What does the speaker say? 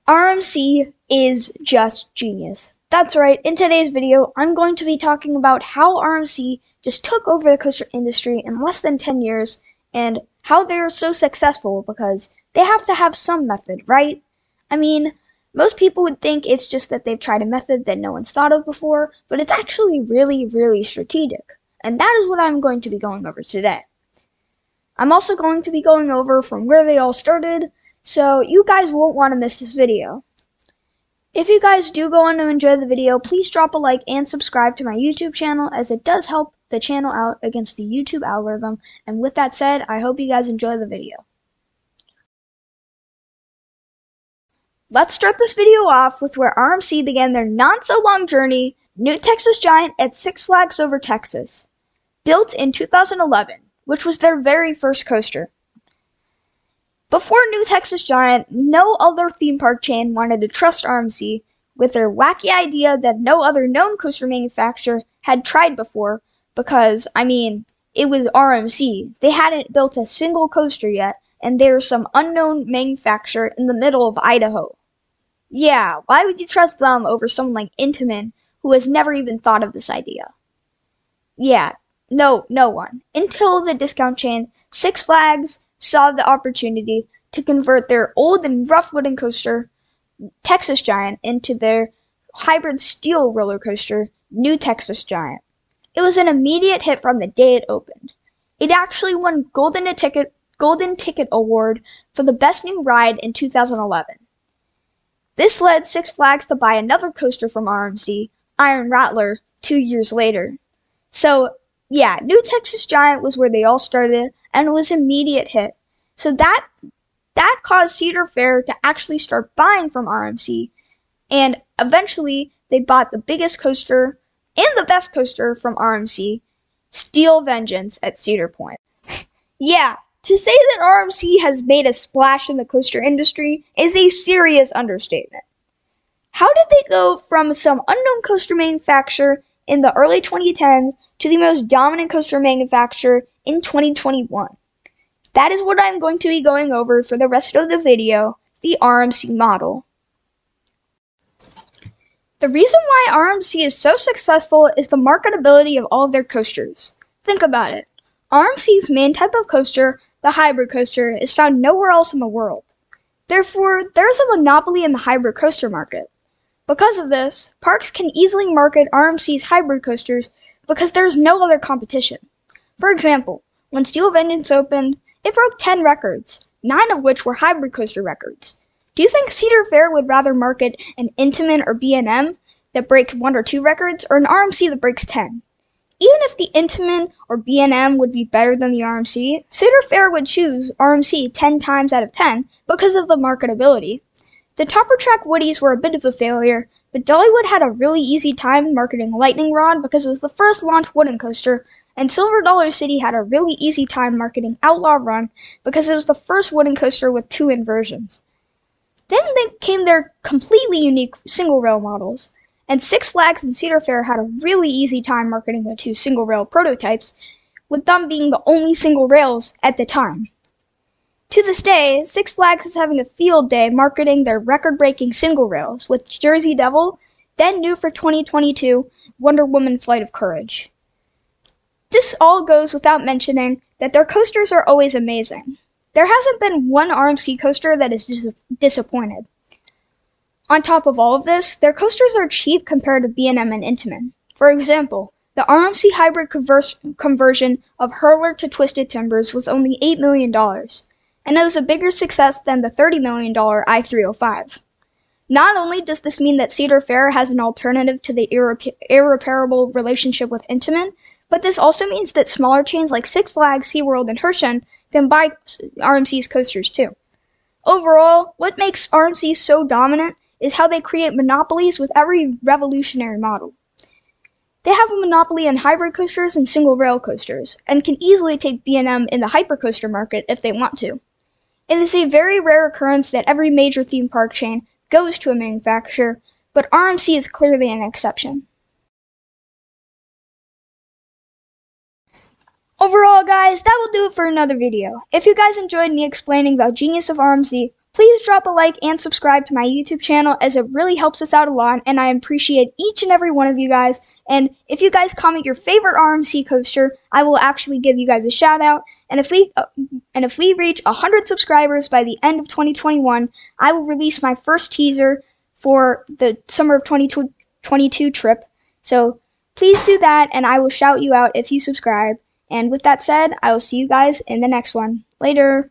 RMC is just genius. That's right, in today's video, I'm going to be talking about how RMC just took over the coaster industry in less than 10 years and how they're so successful because they have to have some method, right? I mean, most people would think it's just that they've tried a method that no one's thought of before, but it's actually really strategic. And that is what I'm going to be going over today. I'm also going to be going over from where they all started, so you guys won't want to miss this video. If you guys do go on to enjoy the video, please drop a like and subscribe to my YouTube channel, as it does help the channel out against the YouTube algorithm. And with that said, I hope you guys enjoy the video. Let's start this video off with where RMC began their not-so-long journey, New Texas Giant at Six Flags Over Texas. Built in 2011, which was their very first coaster. Before New Texas Giant, no other theme park chain wanted to trust RMC with their wacky idea that no other known coaster manufacturer had tried before because, it was RMC. They hadn't built a single coaster yet, and they were some unknown manufacturer in the middle of Idaho. Yeah, why would you trust them over someone like Intamin, who has never even thought of this idea? Yeah, no one. Until the discount chain Six Flags saw the opportunity to convert their old and rough wooden coaster, Texas Giant, into their hybrid steel roller coaster, New Texas Giant. It was an immediate hit from the day it opened. It actually won Golden Ticket Award for the best new ride in 2011. This led Six Flags to buy another coaster from RMC, Iron Rattler, 2 years later. So, yeah, New Texas Giant was where they all started, and it was an immediate hit. So that caused Cedar Fair to actually start buying from RMC, and eventually they bought the biggest coaster and the best coaster from RMC, Steel Vengeance at Cedar Point. Yeah, to say that RMC has made a splash in the coaster industry is a serious understatement. How did they go from some unknown coaster manufacturer in the early 2010s to the most dominant coaster manufacturer in 2021? That is what I'm going to be going over for the rest of the video, the RMC model. The reason why RMC is so successful is the marketability of all of their coasters. Think about it. RMC's main type of coaster, the hybrid coaster, is found nowhere else in the world. Therefore, there is a monopoly in the hybrid coaster market. Because of this, parks can easily market RMC's hybrid coasters because there is no other competition. For example, when Steel Vengeance opened, it broke 10 records, 9 of which were hybrid coaster records. Do you think Cedar Fair would rather market an Intamin or B&M that breaks 1 or 2 records, or an RMC that breaks 10? Even if the Intamin or B&M would be better than the RMC, Cedar Fair would choose RMC 10 times out of 10 because of the marketability. The Topper Track Woodies were a bit of a failure, but Dollywood had a really easy time marketing Lightning Rod because it was the first launch wooden coaster, and Silver Dollar City had a really easy time marketing Outlaw Run because it was the first wooden coaster with 2 inversions. Then came their completely unique single rail models, and Six Flags and Cedar Fair had a really easy time marketing the 2 single rail prototypes, with them being the only single rails at the time. To this day, Six Flags is having a field day marketing their record-breaking single rails, with Jersey Devil, then new for 2022, Wonder Woman Flight of Courage. This all goes without mentioning that their coasters are always amazing. There hasn't been one RMC coaster that is disappointed. On top of all of this, their coasters are cheap compared to B&M and Intamin. For example, the RMC hybrid conversion of Hurler to Twisted Timbers was only $8 million, and it was a bigger success than the $30 million i305. Not only does this mean that Cedar Fair has an alternative to the irreparable relationship with Intamin, but this also means that smaller chains like Six Flags, SeaWorld, and Hershon can buy RMC's coasters too. Overall, what makes RMC so dominant is how they create monopolies with every revolutionary model. They have a monopoly in hybrid coasters and single rail coasters, and can easily take B&M in the hypercoaster market if they want to. It is a very rare occurrence that every major theme park chain goes to a manufacturer, but RMC is clearly an exception. Overall, guys, that will do it for another video. If you guys enjoyed me explaining the genius of RMC, Please drop a like and subscribe to my YouTube channel, as it really helps us out a lot, and I appreciate each and every one of you guys. And if you guys comment your favorite RMC coaster, I will actually give you guys a shout out. And if we reach 100 subscribers by the end of 2021, I will release my first teaser for the summer of 2022 trip. So please do that, and I will shout you out if you subscribe. And with that said, I will see you guys in the next one. Later.